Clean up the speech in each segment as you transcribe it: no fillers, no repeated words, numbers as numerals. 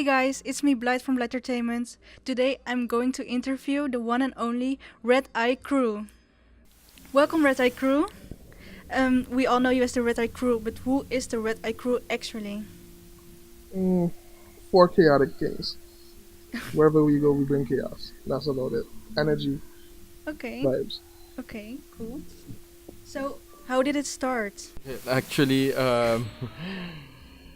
Hey guys, it's me Blythe from Blythertainment. Today I'm going to interview the one and only Red Eye Crew. Welcome Red Eye Crew. We all know you as the Red Eye Crew, but who is the Red Eye Crew actually? Mm, Four chaotic kings. Wherever we go, we bring chaos. That's about it. Energy, Okay, vibes. okay, cool. So, how did it start? Actually,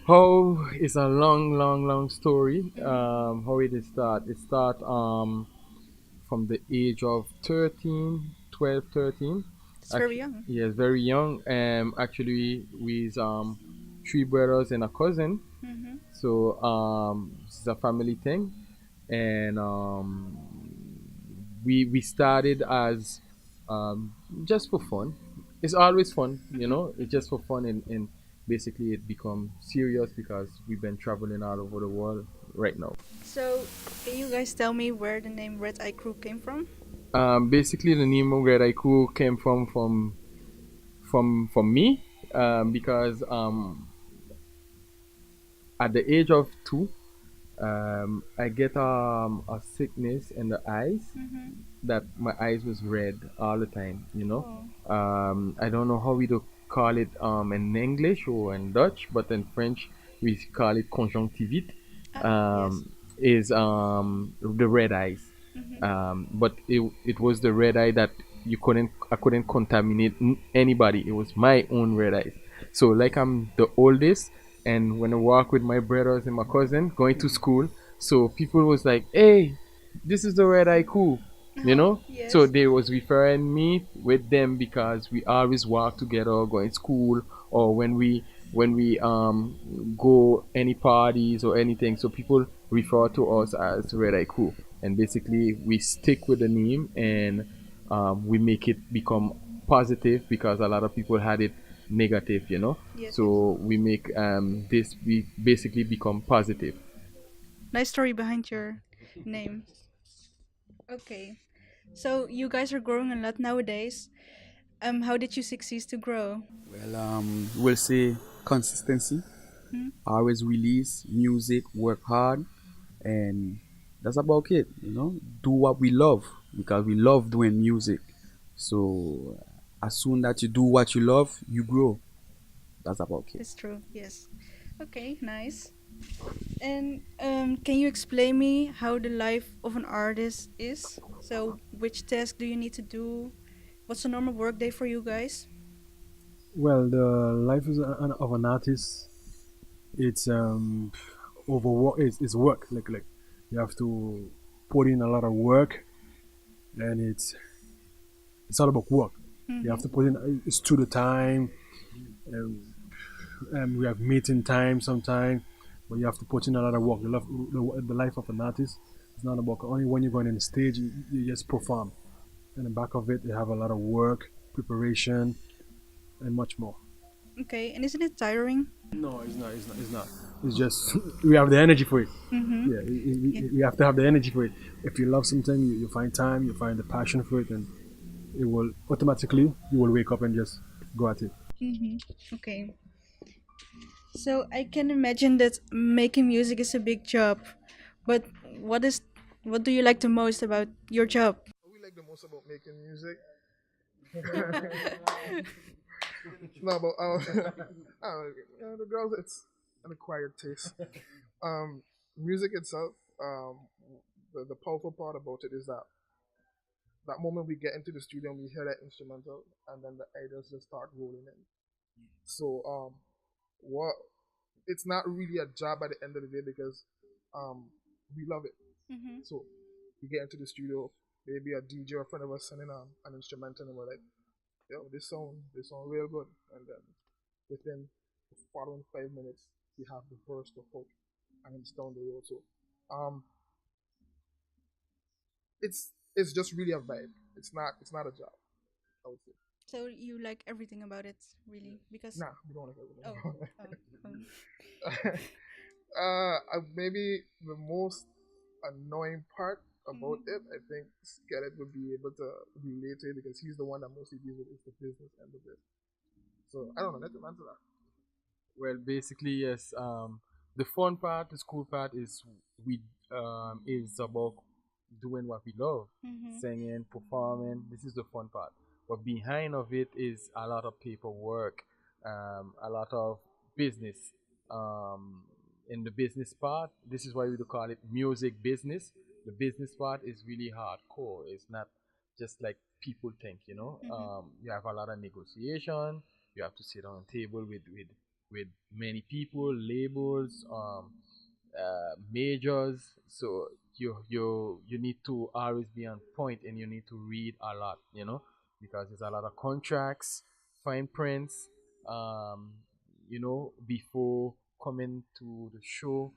how is a long story. How it is start? It start from the age of 13, 12, 13. It's very Actually, young. yes, very young. Actually, with three brothers and a cousin. Mm-hmm. So it's a family thing, and we started as just for fun. It's always fun, you Mm-hmm. know. It's just for fun, and basically it become serious because we've been traveling all over the world right now. So, can you guys tell me where the name Red Eye Crew came from? Basically, the name of Red Haiku came from me because at the age of 2, I get a sickness in the eyes Mm-hmm. that my eyes was red all the time, you know. Oh. I don't know how we do call it in English or in Dutch, but in French we call it conjonctivite. Ah, yes. Is the red eyes. Mm-hmm. But it was the red eye that I couldn't contaminate anybody. It was my own red eyes. So like I'm the oldest, and when I walk with my brothers and my cousin going to school, so people was like, "Hey, this is the red eye cool," you Oh, know. So yes. they was referring me with them because we always walk together, going school, or when we go any parties or anything. So people refer to us as red eye crew, and basically we stick with the name, and we make it become positive because a lot of people had it negative, you know. Yes, yes. So we make this we basically become positive. Nice story behind your name. Okay. So you guys are growing a lot nowadays. How did you succeed to grow? We'll say consistency. Hmm? Always release music, work hard, and that's about it. Do what we love because we love doing music. So as soon that you do what you love, you grow. That's about it. That's true. Yes. Okay. Nice. And can you explain me how the life of an artist is? So which task do you need to do? What's a normal work day for you guys? Well, the life of an artist, it's overwork. It's work. Like you have to put in a lot of work, and it's all about work. You have Mm-hmm. to put in it's to the time, and, and we have meeting time sometime, but you have to put in a lot of work. The life of an artist is not about only when you're going on the stage. You just perform. And the back of it, you have a lot of work, preparation, and much more. Okay. And isn't it tiring? No, it's not. It's not. It's not. It's just we have the energy for it. Mm-hmm. Yeah, Yeah. we have to have the energy for it. If you love something, you find time, you find the passion for it, and it will automatically you will wake up and just go at it. Mm-hmm. Okay. So I can imagine that making music is a big job, but what is what do you like the most about your job? What we like the most about making music? No, about I don't know, the girls. It's an acquired taste. Um, Music itself. The powerful part about it is that moment we get into the studio and we hear that instrumental, and then the ideas just start rolling in. So what it's not really a job at the end of the day because we love it. Mm-hmm. So we get into the studio, maybe a DJ or a friend of us sending an instrumental, and we're like, yo, this sound real good. And then within the following 5 minutes, we have the verse, the hook, and it's down the road. So um, it's just really a vibe. It's not a job, I would say. So you like everything about it, really? Because Nah, we don't have oh, everything. oh, oh. Maybe the most annoying part about Mhm. it, I think Skelet would be able to relate to it because he's the one that mostly deals with is the business end of it. So I don't know. Let him answer that. Well, basically, yes. The fun part, the school part we is about doing what we love, Mhm. singing, performing. This is the fun part. But behind of it is a lot of paperwork, a lot of business. Um, in the business part, this is why we do call it music business. The business part is really hardcore. It's not just like people think, you know. Mhm. You have a lot of negotiation. You have to sit on a table with many people, labels, majors. So you need to always be on point, and you need to read a lot, you know, because there's a lot of contracts, fine prints, um, you know, before coming to the show.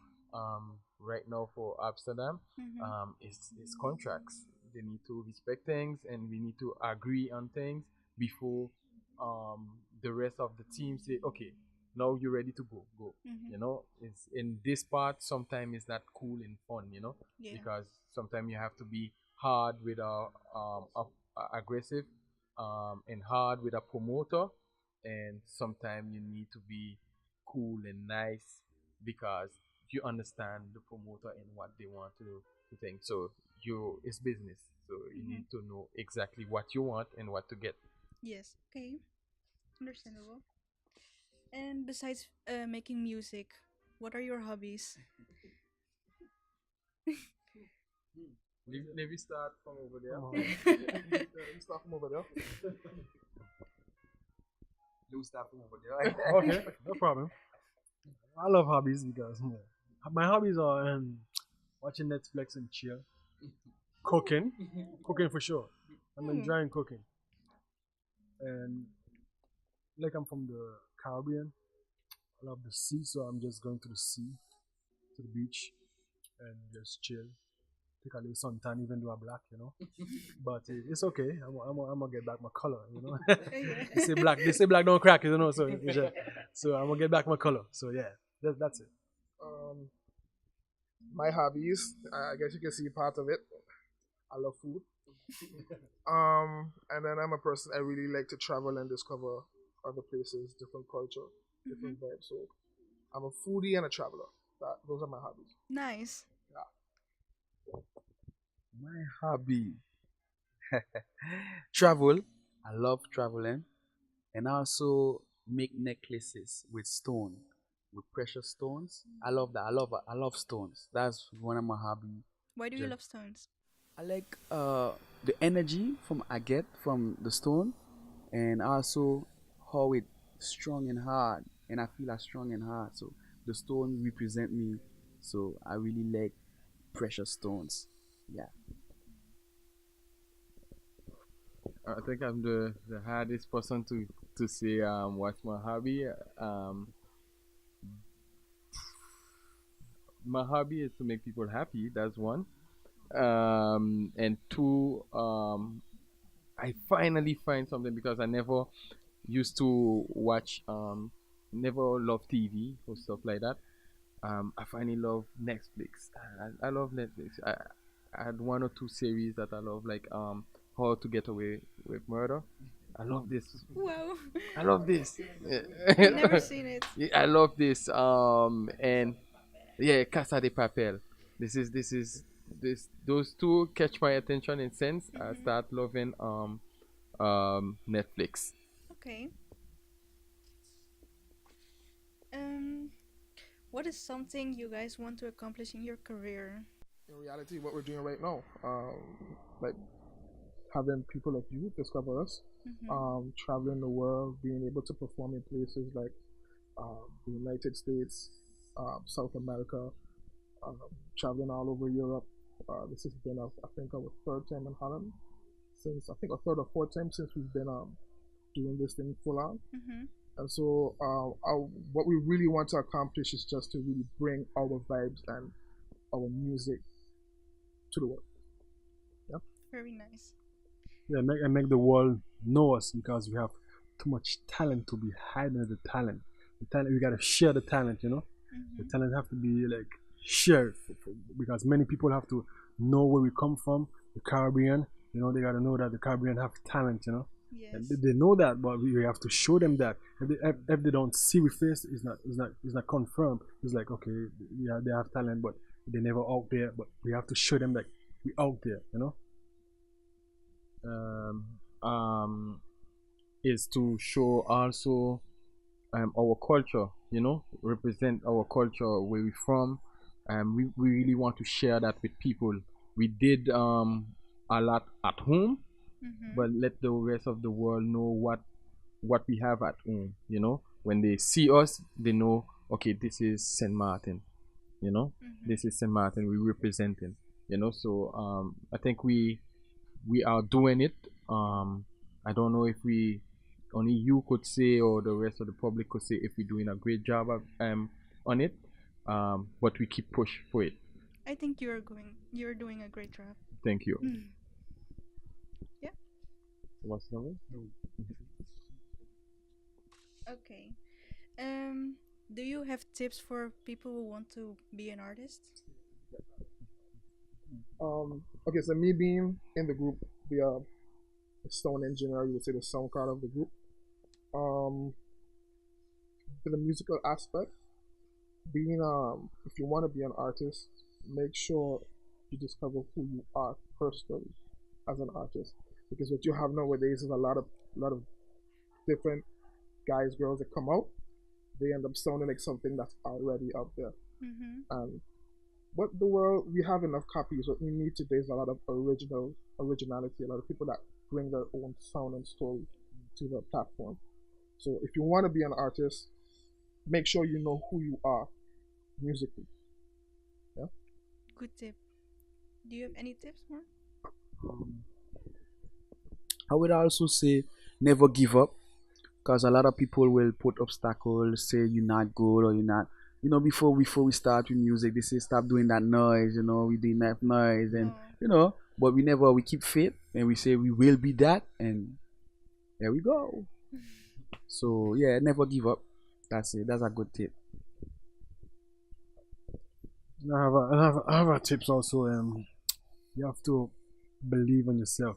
Right now for Amsterdam, Mhm. it's contracts. They need to respect things, and we need to agree on things before the rest of the team say, okay, now you're ready to go. Mhm. You know, it's in this part sometimes it's not cool and fun, you know, Yeah. because sometimes you have to be hard with aggressive, and hard with a promoter, and sometimes you need to be cool and nice because you understand the promoter and what they want to think. So it's business, so you Mhm. need to know exactly what you want and what to get. Yes. Okay. Understandable. And besides making music, what are your hobbies? Let me start from over there. You start from over there. You start from over there. Okay, no problem. I love hobbies because my hobbies are watching Netflix and chill, cooking, cooking for sure. I'm Hmm. enjoying cooking, and like I'm from the Caribbean. I love the sea, so I'm just going to the sea, to the beach, and just chill, take a little suntan, even though I'm black, you know. But it's okay. I'm gonna get back my color, you know. Yeah. They say black don't crack, you know. So so I'm gonna get back my color. So yeah, that's it. Um, my hobbies, I guess you can see part of it. I love food. And then I'm a person I really like to travel and discover other places, different culture, Mhm. different vibes. So I'm a foodie and a traveler. Those are my hobbies. Nice. Yeah. My hobby, travel. I love traveling, and also make necklaces with stone, with precious stones. I love that. I love stones. That's one of my hobby. Why do you Just love stones? I like the energy from I get from the stone, and also how it strong and hard, and I feel I strong and hard. So the stone represent me. So I really like precious stones. Yeah. I think I'm the hardest person to say what's my hobby. Um, my hobby is to make people happy. That's one. And two, I finally find something because I never used to watch, never love TV or stuff like that. I finally love Netflix. I love Netflix. I had one or two series that I love, like How to Get Away with Murder. I love this. Wow. I love this. Never seen it. Yeah, I love this. And yeah, Casa de Papel. This those two catch my attention in sense. I Mhm. start loving Netflix. Okay. Um, what is something you guys want to accomplish in your career? In reality, what we're doing right now, like having people like you discover us, Mhm. traveling the world, being able to perform in places like the United States, South America, um, traveling all over Europe. This has been, I think, our third time in Holland since I think a third or fourth time since we've been doing this thing full on. Mhm. And so, what we really want to accomplish is just to really bring our vibes and our music to the world. Yeah. Very nice. Yeah, make the world know us because we have too much talent to be hiding the talent. The talent we gotta share the talent, you know. The Mhm. talent have to be like shared because many people have to know where we come from, the Caribbean. You know, they gotta know that the Caribbean have talent. You know. And Yes. they know that, but we have to show them that. If they don't see we face, it's not confirmed. It's like, okay, yeah, they have talent, but they never out there. But we have to show them that we out there, you know. um, um, is to show also our culture, represent our culture, where we from. We really want to share that with people. We did a lot at home, Mhm. but let the rest of the world know what we have at home. When they see us, they know, okay, this is Saint Martin. Mhm. This is Saint Martin. We representing. So I think we are doing it. I don't know if we only you could say or the rest of the public could say if we're doing a great job on it. But we keep push for it. I think you're doing a great job. Thank you. Mm. Yeah. What's the number? Okay. Um, do you have tips for people who want to be an artist? Okay, so me being in the group, the sound engineer, you would say the sound card of the group. Um, for the musical aspect, if you want to be an artist, make sure you discover who you are personally as an artist, because what you have nowadays is a lot of different guys, girls that come out. They end up sounding like something that's already out there. Mhm. And but the world, we have enough copies. What we need today is a lot of originality, a lot of people that bring their own sound and story to the platform. So if you want to be an artist, make sure you know who you are musically. Yeah. Good tip. Do you have any tips more? Um, I would also say never give up, because a lot of people will put obstacles, say you're not good or you're not. Before we start with music, they say stop doing that noise. We do enough noise, and Oh. but we keep faith and we say we will be that, and there we go. So yeah, never give up. That's it. That's a good tip. And I have a tips also. You have to believe in yourself.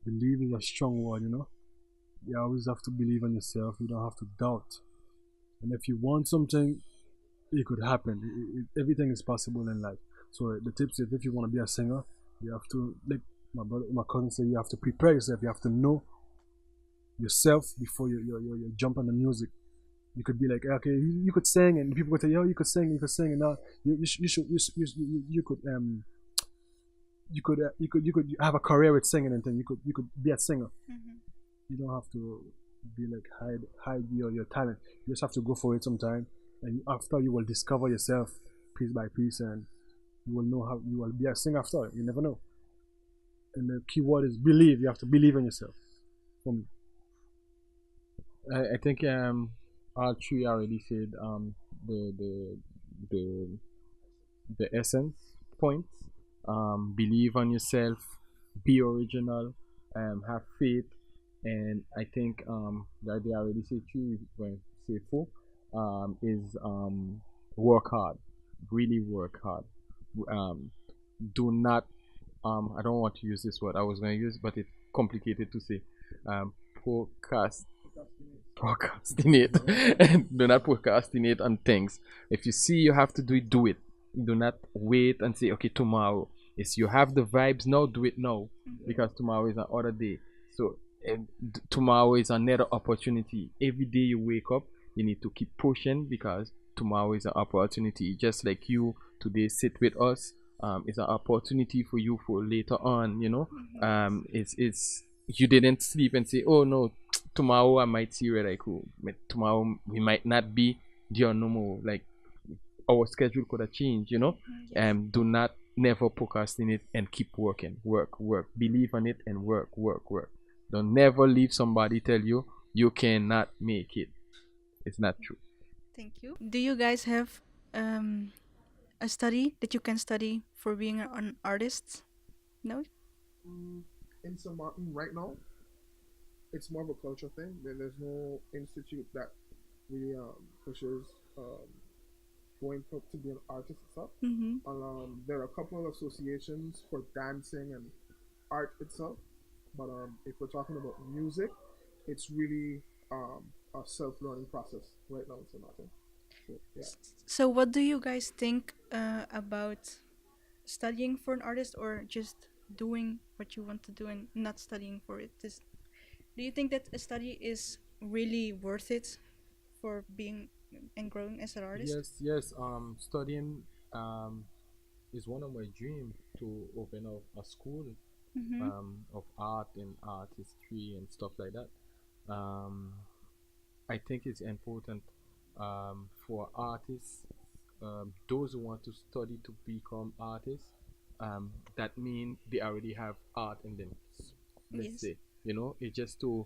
Believe is a strong word, you know. You always have to believe in yourself. You don't have to doubt. And if you want something, it could happen. Everything is possible in life. So the tips is, if you want to be a singer, you have to, like my cousin said, you have to prepare yourself. You have to know yourself before you jump on the music. You could be like, okay, you could sing, and people could say, yo, you could sing, and now you should you could have a career with singing, and then you could be a singer. Mhm. You don't have to be like hide your talent. You just have to go for it sometime, and after you will discover yourself piece by piece, and you will know how you will be a singer after. You never know. And the key word is believe. You have to believe in yourself. For me, I think all three already said the the the the essence points. Believe on yourself, be original, have faith, and I think that they already say three, when say four, is work hard, really work hard. Um, do not I don't want to use this word I was going to use, but it's complicated to say. Procrast procrastinate. Do not procrastinate on things. If you see you have to do it, do it. Do not wait and say, okay, tomorrow. If you have the vibes now, do it now, because tomorrow is another day. So tomorrow is another opportunity. Every day you wake up, you need to keep pushing, because tomorrow is an opportunity. Just like you today sit with us, it's an opportunity for you for later on. It's you didn't sleep and say, oh no, tomorrow I might see Red Eye Crew. Tomorrow we might not be there no more. Like our schedule could have changed. Mhm. Yes. Do not never procrastinate and keep working. Work, work. Believe on it and work, work, work. Don't never leave somebody tell you you cannot make it. It's not true. Thank you. Do you guys have um a study that you can study for being an artist? No. In St. Martin right now, it's more of a culture thing. There's no institute that really pushes um, to be an artist itself. Mhm. There are a couple of associations for dancing and art itself, But if we're talking about music, it's really a self-learning process right now in St. Martin. So yeah. So, what do you guys think about studying for an artist or just doing what you want to do and not studying for it? Do you think that a study is really worth it for being and growing as an artist? Yes, yes. Studying um is one of my dreams to open up a school Mm-hmm. of art and artistry and stuff like that. Um, I think it's important for artists, those who want to study to become artists. That mean they already have art in them. Let's Yes. say, it's just to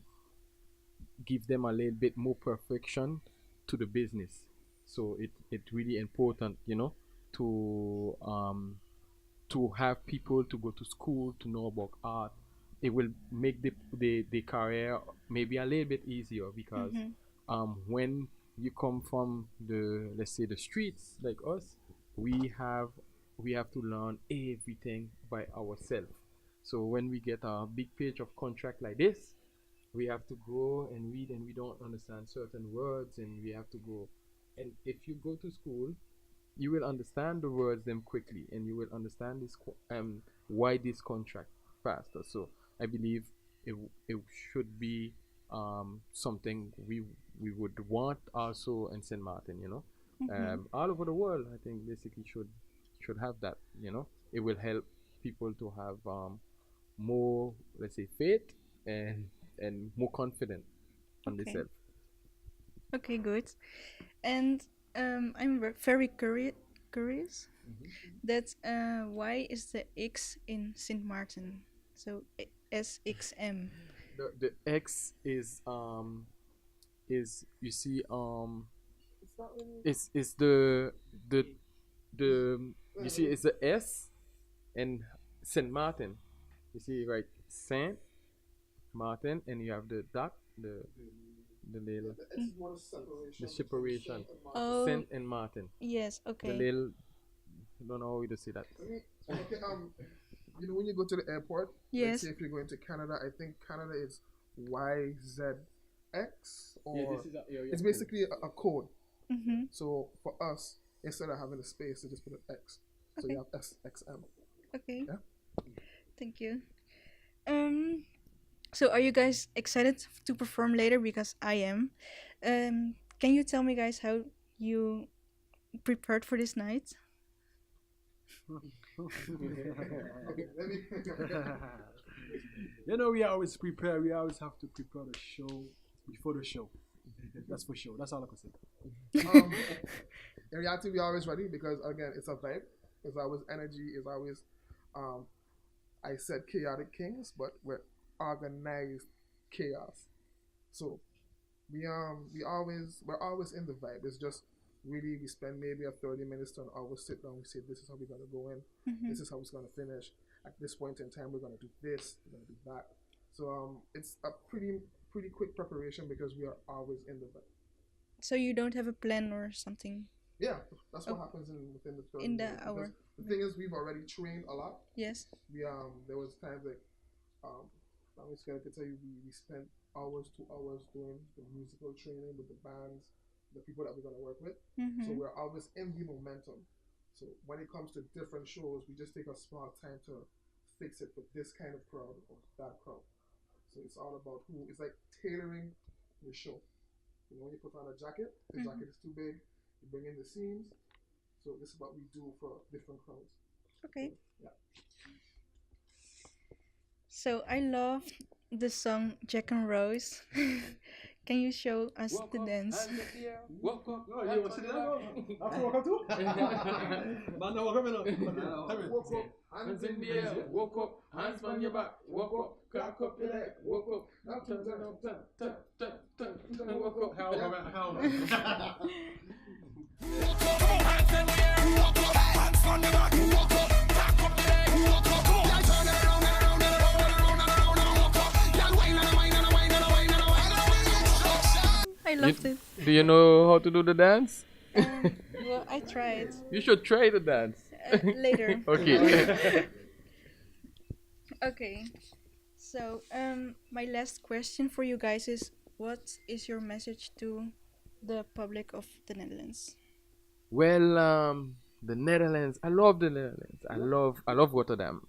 give them a little bit more perfection to the business. So it's really important, to have people to go to school to know about art. It will make the career maybe a little bit easier because Mm-hmm. when you come from the, let's say, the streets like us, we have we have to learn everything by ourselves. So when we get a big page of contract like this, we have to go and read, and we don't understand certain words, and we have to go. And if you go to school, you will understand the words them quickly, and you will understand why this contract faster. So I believe it should be something we would want also in St. Martin, Mm-hmm. all over the world. I think basically should have that. It will help people to have more, let's say, faith and more confident on Okay. themselves. Okay, good. And I'm very curious that why is the X in Sint Maarten? So SXM. The X is, you see, It's not really. is the you see, it's the S and Saint Martin. You see, right? Saint Martin, and you have the dot, the little, The X is more the separation the between separation. Saint and Martin. Oh, Saint and Martin. yes. The Okay. little, I don't know how to say that. Okay, when you go to the airport, let's Yes. say if you're going to Canada, I think Canada is YZX, or it's basically a code. Mm-hmm. So for us, instead of having a space, they just put an X. So Okay. you have SXM. Okay. Yeah. Thank you. Um. So, are you guys excited to perform later? Because I am. Can you tell me, guys, how you prepared for this night? Okay, let me. We always prepare. We always have to prepare the show before the show. That's for sure. That's all I can say. In reality, we're always ready because again, it's a vibe. It's always energy. It's always, um, I said chaotic kings, but we're organized chaos. So we're always in the vibe. It's just really we spend maybe a 30 minutes to an hour sit down. We say this is how we're gonna go in. Mm-hmm. This is how it's gonna finish. At this point in time, we're gonna do this. We're gonna do that. So it's a pretty quick preparation because we are always in the vibe. So you don't have a plan or something Yeah, that's what Oh. happens within the 30 in the minutes. hour? Because the thing is, we've already trained a lot. Yes. There was times like um I'm just gonna tell you we spent hours, 2 hours doing the musical training with the bands, the people that we're gonna work with. So Mm-hmm. we're always in the momentum. So when it comes to different shows, we just take a small time to fix it with this kind of crowd or that crowd. So it's all about who. It's like tailoring the show. When you put on a jacket, the Mhm. jacket is too big. You bring in the seams. So this is what we do for different crowds. Okay. Yeah. So I love the song Jack and Rose. Can you show us the dance? Walk up. Oh, you want to see that? After walk up too? Man, no, walk up, no. Walk up, Hands in the air, walk up, hands on your back, walk up, cock up your leg, walk up, turn, walk up. How? I loved it. Do you know how to do the dance? Well, I tried You should try the dance. later. Okay. Okay. So, my last question for you guys is, what is your message to the public of the Netherlands? Well, the Netherlands. I love the Netherlands. I love Rotterdam.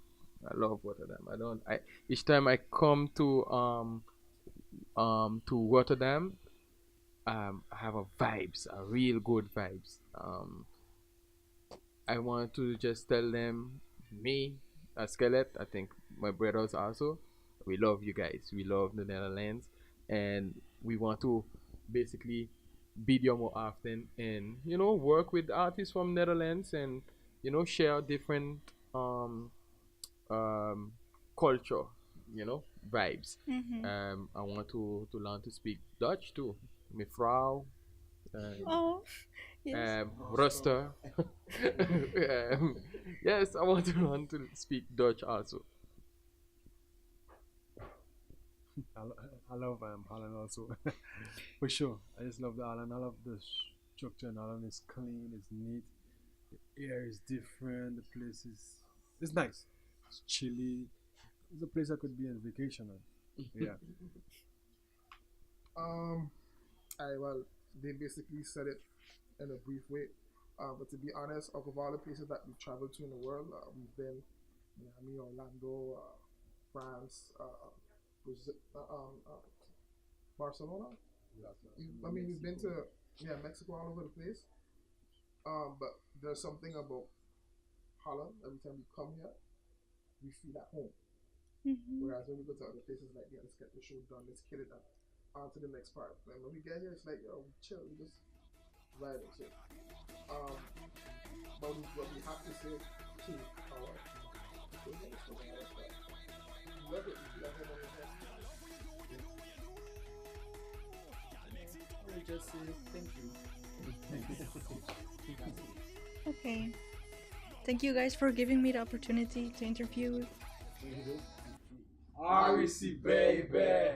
I love Rotterdam. I don't. I Each time I come to Rotterdam, I have a vibes, a real good vibes. I want to just tell them, me, a skeleton. I think my brothers also. We love you guys. We love the Netherlands, and we want to basically be there more often, and work with artists from Netherlands, and share different um um culture, vibes. Mm-hmm. I want to learn to speak Dutch too. Mevrouw, Oh, yes. Ruster. Yes, I want to learn to speak Dutch also. I love Holland also. For sure. I just love the island. I love the structure in Holland. It's clean, it's neat. The air is different. The place is it's nice. It's chilly. It's a place I could be on vacation on. Yeah. Um, I well, they basically said it in a brief way. But to be honest, out of all the places that we've traveled to in the world, we've been Miami, Orlando, France, Brazil, Barcelona. I mean, we've been to Mexico, all over the place. But there's something about Holland. Every time we come here, we feel at home. Mm-hmm. Whereas when we go to other places, like, yeah, let's get the show done, let's kill it, and on to the next part. And when we get here, it's like, yo, we chill, we just vibe and shit. Um, but what we have to say to our listeners is that we love it. We feel at home on your head. I will just say thank you. Okay. Thank you guys for giving me the opportunity to interview. REC baby.